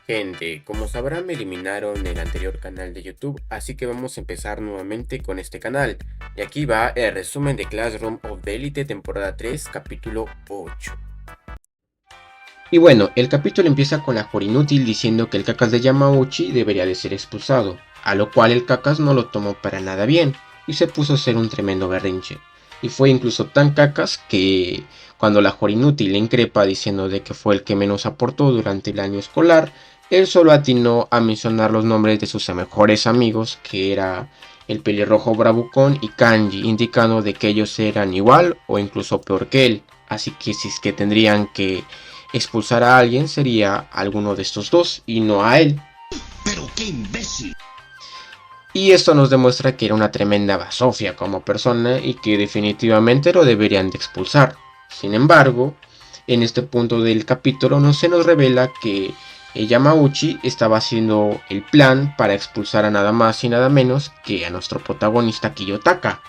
Gente, como sabrán me eliminaron el anterior canal de YouTube, así que vamos a empezar nuevamente con este canal. Y aquí va el resumen de Classroom of the Elite temporada 3, capítulo 8. Y bueno, el capítulo empieza con la Jorinútil diciendo que el cacas de Yamauchi debería de ser expulsado, a lo cual el cacas no lo tomó para nada bien, y se puso a hacer un tremendo berrinche. Y fue incluso tan cacas que cuando la Jorinútil le increpa diciendo de que fue el que menos aportó durante el año escolar, él solo atinó a mencionar los nombres de sus mejores amigos, que era el pelirrojo bravucón y Kanji, indicando de que ellos eran igual o incluso peor que él. Así que si es que tendrían que expulsar a alguien sería a alguno de estos dos y no a él. ¡Pero qué imbécil! Y esto nos demuestra que era una tremenda basofia como persona y que definitivamente lo deberían de expulsar. Sin embargo, en este punto del capítulo no se nos revela que Yamauchi estaba haciendo el plan para expulsar a nada más y nada menos que a nuestro protagonista Kiyotaka.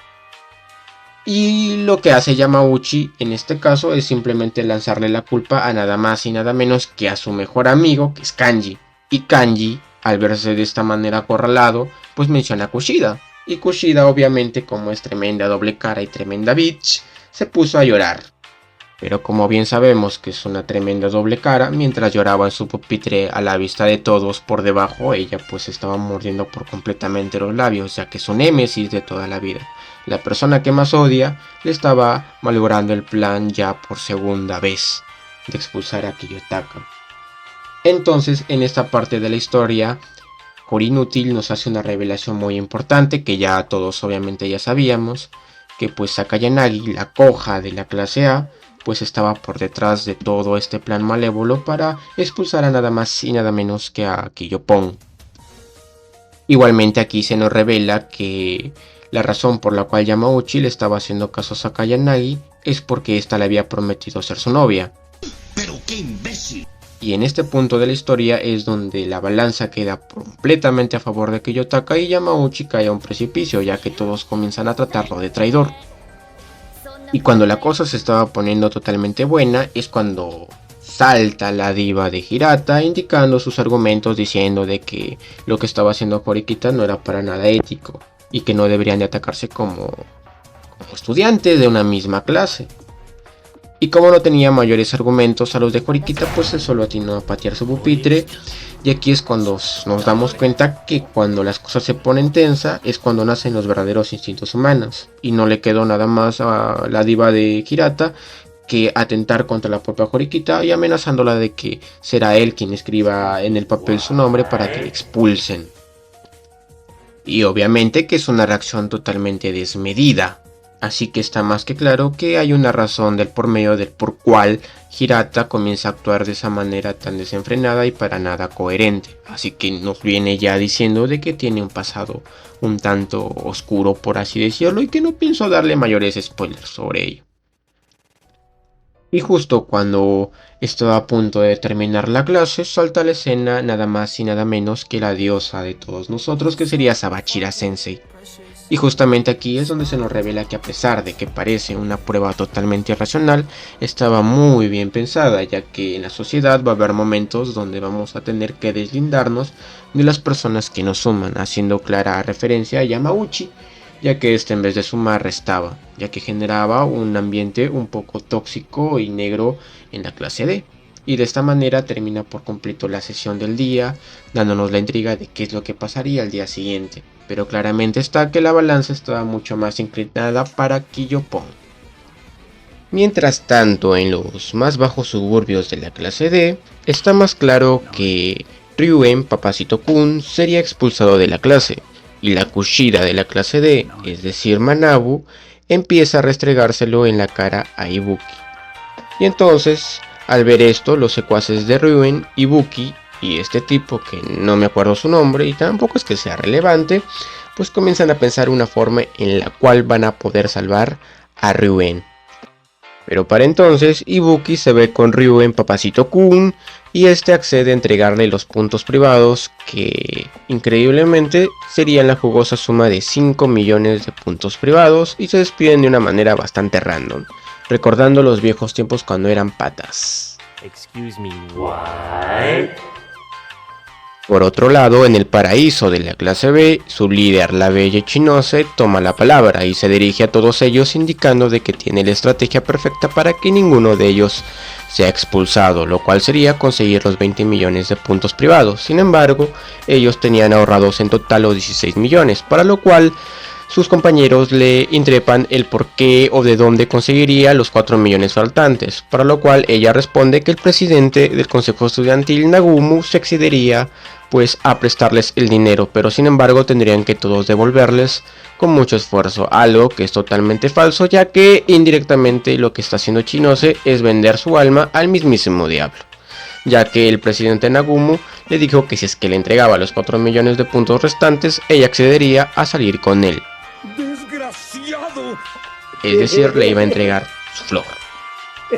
Y lo que hace Yamauchi en este caso es simplemente lanzarle la culpa a nada más y nada menos que a su mejor amigo, que es Kanji. Y Kanji, al verse de esta manera acorralado, pues menciona a Kushida. Y Kushida, obviamente, como es tremenda doble cara y tremenda bitch, se puso a llorar. Pero como bien sabemos que es una tremenda doble cara, mientras lloraba en su pupitre a la vista de todos por debajo, ella pues estaba mordiendo por completamente los labios, ya que es un némesis de toda la vida. La persona que más odia le estaba malogrando el plan ya por segunda vez de expulsar a Kiyotaka. Entonces, en esta parte de la historia, Jorinútil nos hace una revelación muy importante que ya todos obviamente ya sabíamos, que pues Sakayanagi, la coja de la clase A, pues estaba por detrás de todo este plan malévolo para expulsar a nada más y nada menos que a Kiyopon. Igualmente aquí se nos revela que la razón por la cual Yamauchi le estaba haciendo caso a Sakayanagi es porque ésta le había prometido ser su novia. ¡Pero qué imbécil! Y en este punto de la historia es donde la balanza queda completamente a favor de Kiyotaka y Yamauchi cae a un precipicio, ya que todos comienzan a tratarlo de traidor. Y cuando la cosa se estaba poniendo totalmente buena es cuando salta la diva de Hirata indicando sus argumentos diciendo de que lo que estaba haciendo Horikita no era para nada ético y que no deberían de atacarse como estudiantes de una misma clase. Y como no tenía mayores argumentos a los de Horikita, pues él solo atinó a patear su pupitre. Y aquí es cuando nos damos cuenta que cuando las cosas se ponen tensa es cuando nacen los verdaderos instintos humanos. Y no le quedó nada más a la diva de Hirata que atentar contra la propia Horikita y amenazándola de que será él quien escriba en el papel su nombre para que le expulsen. Y obviamente que es una reacción totalmente desmedida. Así que está más que claro que hay una razón del por medio del por cual Hirata comienza a actuar de esa manera tan desenfrenada y para nada coherente. Así que nos viene ya diciendo de que tiene un pasado un tanto oscuro, por así decirlo, y que no pienso darle mayores spoilers sobre ello. Y justo cuando estaba a punto de terminar la clase, salta a la escena nada más y nada menos que la diosa de todos nosotros, que sería Sabachira Sensei. Y justamente aquí es donde se nos revela que a pesar de que parece una prueba totalmente irracional, estaba muy bien pensada, ya que en la sociedad va a haber momentos donde vamos a tener que deslindarnos de las personas que nos suman, haciendo clara referencia a Yamauchi, ya que este en vez de sumar restaba, ya que generaba un ambiente un poco tóxico y negro en la clase D. Y de esta manera termina por completo la sesión del día, dándonos la intriga de qué es lo que pasaría al día siguiente. Pero claramente está que la balanza estaba mucho más inclinada para Kiyopon. Mientras tanto, en los más bajos suburbios de la clase D, está más claro que Ryuen Papacito-kun sería expulsado de la clase, y la Kushida de la clase D, es decir Manabu, empieza a restregárselo en la cara a Ibuki. Y entonces, al ver esto, los secuaces de Ryuen, Ibuki y este tipo, que no me acuerdo su nombre y tampoco es que sea relevante, pues comienzan a pensar una forma en la cual van a poder salvar a Ryuen. Pero para entonces, Ibuki se ve con Ryuen Papacito-kun y este accede a entregarle los puntos privados que, increíblemente, serían la jugosa suma de 5 millones de puntos privados y se despiden de una manera bastante random, recordando los viejos tiempos cuando eran patas. Excuse me, what? Por otro lado, en el paraíso de la clase B, su líder, la bella Ichinose, toma la palabra y se dirige a todos ellos indicando de que tiene la estrategia perfecta para que ninguno de ellos sea expulsado, lo cual sería conseguir los 20 millones de puntos privados. Sin embargo, ellos tenían ahorrados en total los 16 millones, para lo cual sus compañeros le intrepan el por qué o de dónde conseguiría los 4 millones faltantes, para lo cual ella responde que el presidente del consejo estudiantil, Nagumo, se excedería pues a prestarles el dinero, pero sin embargo tendrían que todos devolverles con mucho esfuerzo, algo que es totalmente falso, ya que indirectamente lo que está haciendo Ichinose es vender su alma al mismísimo diablo, ya que el presidente Nagumo le dijo que si es que le entregaba los 4 millones de puntos restantes, ella accedería a salir con él. ¡Desgraciado! Es decir, le iba a entregar su flor.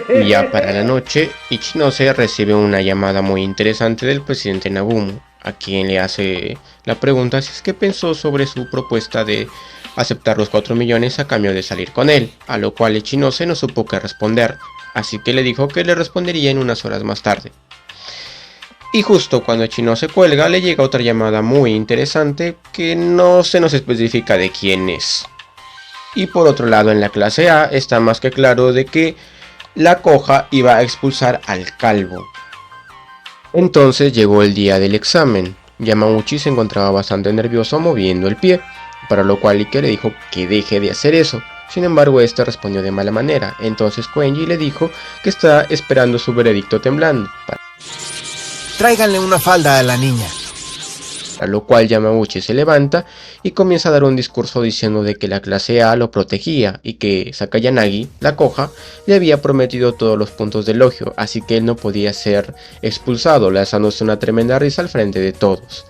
Y ya para la noche, Ichinose recibe una llamada muy interesante del presidente Nagumo, a quien le hace la pregunta si es que pensó sobre su propuesta de aceptar los 4 millones a cambio de salir con él, a lo cual Ichinose no supo qué responder, así que le dijo que le respondería en unas horas más tarde. Y justo cuando Ichinose cuelga, le llega otra llamada muy interesante que no se nos especifica de quién es. Y por otro lado, en la clase A está más que claro de que la Koja iba a expulsar al calvo. Entonces llegó el día del examen. Yamauchi se encontraba bastante nervioso moviendo el pie, para lo cual Ike le dijo que deje de hacer eso. Sin embargo, este respondió de mala manera. Entonces Koenji le dijo que está esperando su veredicto temblando. Tráiganle una falda a la niña. A lo cual Yamauchi se levanta y comienza a dar un discurso diciendo de que la clase A lo protegía y que Sakayanagi, la Koja, le había prometido todos los puntos de elogio, así que él no podía ser expulsado, lanzándose una tremenda risa al frente de todos.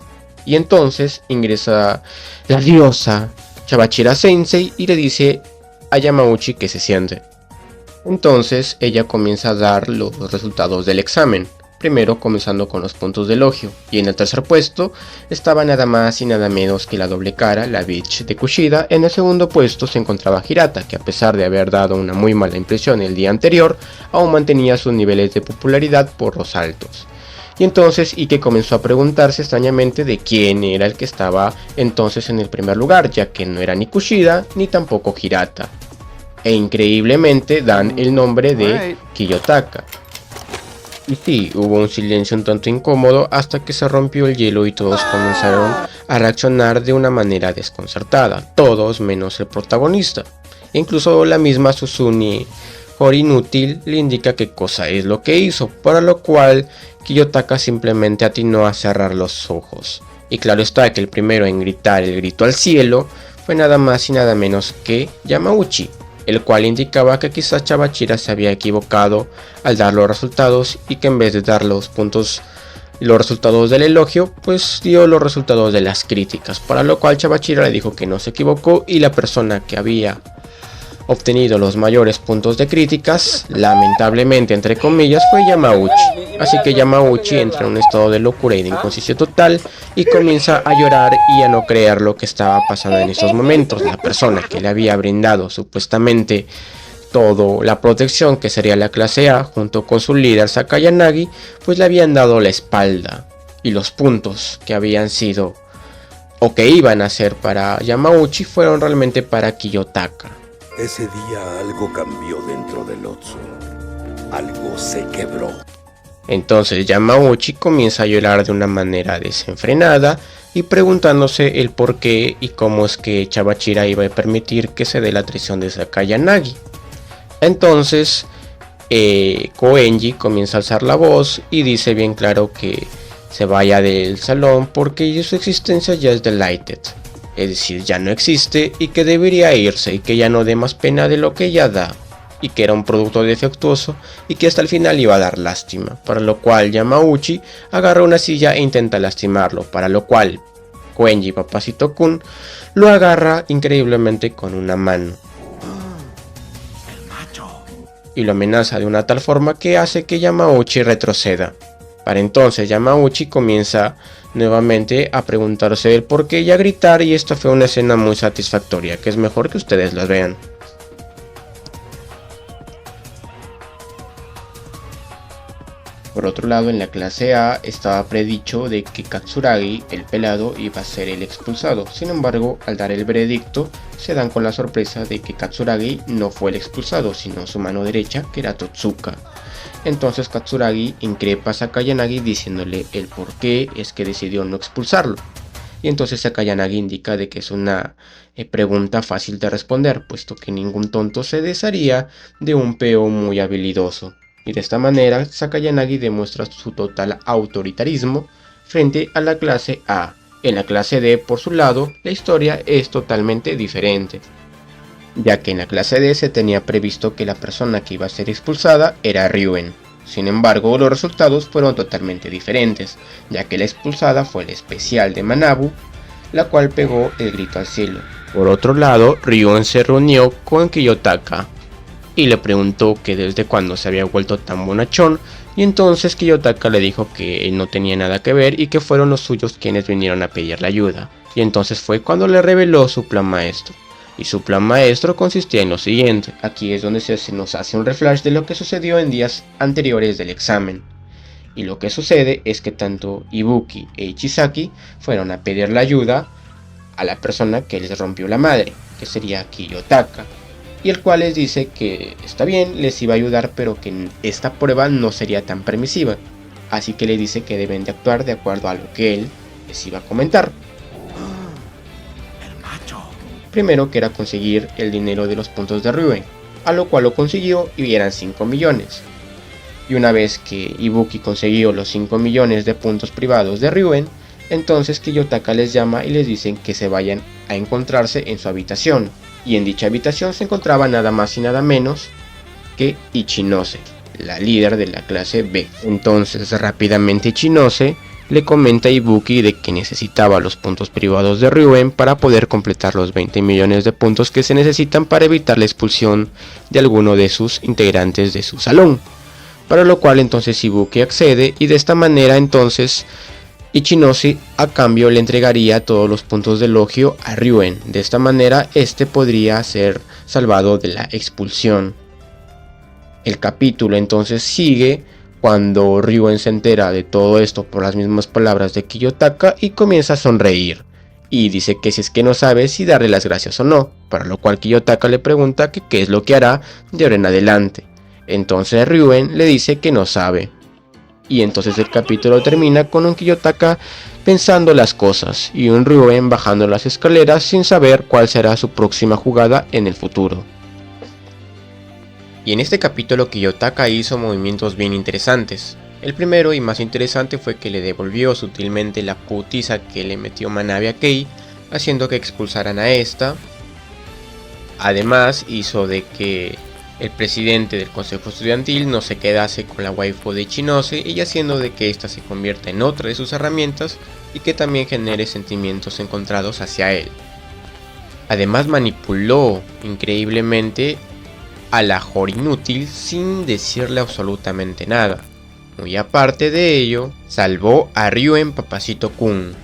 Y entonces ingresa la diosa Chabachira Sensei y le dice a Yamauchi que se siente. Entonces ella comienza a dar los resultados del examen. Primero comenzando con los puntos de elogio, y en el tercer puesto estaba nada más y nada menos que la doble cara, la bitch de Kushida. En el segundo puesto se encontraba Hirata, que a pesar de haber dado una muy mala impresión el día anterior, aún mantenía sus niveles de popularidad por los altos. Y entonces Ike comenzó a preguntarse extrañamente de quién era el que estaba entonces en el primer lugar, ya que no era ni Kushida ni tampoco Hirata. E increíblemente dan el nombre de Kiyotaka. Y sí, hubo un silencio un tanto incómodo hasta que se rompió el hielo y todos comenzaron a reaccionar de una manera desconcertada, todos menos el protagonista. Incluso la misma Susune Horinútil le indica qué cosa es lo que hizo, para lo cual Kiyotaka simplemente atinó a cerrar los ojos. Y claro está que el primero en gritar el grito al cielo fue nada más y nada menos que Yamauchi, el cual indicaba que quizás Chabachira se había equivocado al dar los resultados y que en vez de dar los resultados del elogio, pues dio los resultados de las críticas, para lo cual Chabachira le dijo que no se equivocó y la persona que había obtenido los mayores puntos de críticas, lamentablemente entre comillas, fue Yamauchi. Así que Yamauchi entra en un estado de locura y de inconsciencia total y comienza a llorar y a no creer lo que estaba pasando en esos momentos. La persona que le había brindado supuestamente toda la protección, que sería la clase A, junto con su líder Sakayanagi, pues le habían dado la espalda, y los puntos que habían sido o que iban a ser para Yamauchi fueron realmente para Kiyotaka. Ese día algo cambió dentro del Otsu. Algo se quebró. Entonces Yamauchi comienza a llorar de una manera desenfrenada y preguntándose el por qué y cómo es que Chabachira iba a permitir que se dé la traición de Sakayanagi. Entonces Koenji comienza a alzar la voz y dice bien claro que se vaya del salón porque su existencia ya es delighted. Es decir, ya no existe y que debería irse y que ya no dé más pena de lo que ya da. Y que era un producto defectuoso y que hasta el final iba a dar lástima. Para lo cual Yamauchi agarra una silla e intenta lastimarlo. Para lo cual Koenji Papacito-kun lo agarra increíblemente con una mano. Y lo amenaza de una tal forma que hace que Yamauchi retroceda. Para entonces Yamauchi comienza nuevamente a preguntarse el por qué y a gritar, y esta fue una escena muy satisfactoria, que es mejor que ustedes las vean. Por otro lado, en la clase A estaba predicho de que Katsuragi, el pelado, iba a ser el expulsado. Sin embargo, al dar el veredicto, se dan con la sorpresa de que Katsuragi no fue el expulsado, sino su mano derecha, que era Totsuka. Entonces Katsuragi increpa a Sakayanagi diciéndole el por qué es que decidió no expulsarlo. Y entonces Sakayanagi indica de que es una pregunta fácil de responder, puesto que ningún tonto se desharía de un peo muy habilidoso. Y de esta manera Sakayanagi demuestra su total autoritarismo frente a la clase A. En la clase D, por su lado, la historia es totalmente diferente, ya que en la clase D se tenía previsto que la persona que iba a ser expulsada era Ryuen. Sin embargo, los resultados fueron totalmente diferentes, ya que la expulsada fue la especial de Manabu, la cual pegó el grito al cielo. Por otro lado, Ryuen se reunió con Kiyotaka y le preguntó que desde cuándo se había vuelto tan bonachón, y entonces Kiyotaka le dijo que él no tenía nada que ver y que fueron los suyos quienes vinieron a pedirle ayuda. Y entonces fue cuando le reveló su plan maestro. Y su plan maestro consistía en lo siguiente. Aquí es donde se nos hace un reflash de lo que sucedió en días anteriores del examen. Y lo que sucede es que tanto Ibuki e Ichisaki fueron a pedirle ayuda a la persona que les rompió la madre, que sería Kiyotaka, y el cual les dice que está bien, les iba a ayudar, pero que esta prueba no sería tan permisiva, así que le dice que deben de actuar de acuerdo a lo que él les iba a comentar. Primero, que era conseguir el dinero de los puntos de Ryuen, a lo cual lo consiguió y eran 5 millones. Y una vez que Ibuki consiguió los 5 millones de puntos privados de Ryuen, entonces Kiyotaka les llama y les dicen que se vayan a encontrarse en su habitación. Y en dicha habitación se encontraba nada más y nada menos que Ichinose, la líder de la clase B. Entonces rápidamente Ichinose le comenta a Ibuki de que necesitaba los puntos privados de Ryuen para poder completar los 20 millones de puntos que se necesitan para evitar la expulsión de alguno de sus integrantes de su salón. Para lo cual entonces Ibuki accede, y de esta manera entonces Ichinose a cambio le entregaría todos los puntos de elogio a Ryuen. De esta manera este podría ser salvado de la expulsión. El capítulo entonces sigue cuando Ryuen se entera de todo esto por las mismas palabras de Kiyotaka y comienza a sonreír. Y dice que si es que no sabe si darle las gracias o no, para lo cual Kiyotaka le pregunta que qué es lo que hará de ahora en adelante. Entonces Ryuen le dice que no sabe. Y entonces el capítulo termina con un Kiyotaka pensando las cosas y un Ryuen bajando las escaleras sin saber cuál será su próxima jugada en el futuro. Y en este capítulo Kiyotaka hizo movimientos bien interesantes. El primero y más interesante fue que le devolvió sutilmente la putiza que le metió Manabe a Kei, haciendo que expulsaran a esta. Además hizo de que el presidente del consejo estudiantil no se quedase con la waifu de Ichinose, y haciendo de que ésta se convierta en otra de sus herramientas y que también genere sentimientos encontrados hacia él. Además manipuló increíblemente a la Hori inútil sin decirle absolutamente nada. Muy aparte de ello, salvó a Ryuen Papacito Kun,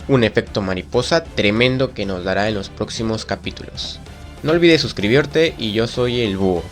un efecto mariposa tremendo que nos dará en los próximos capítulos. No olvides suscribirte, y yo soy el Búho.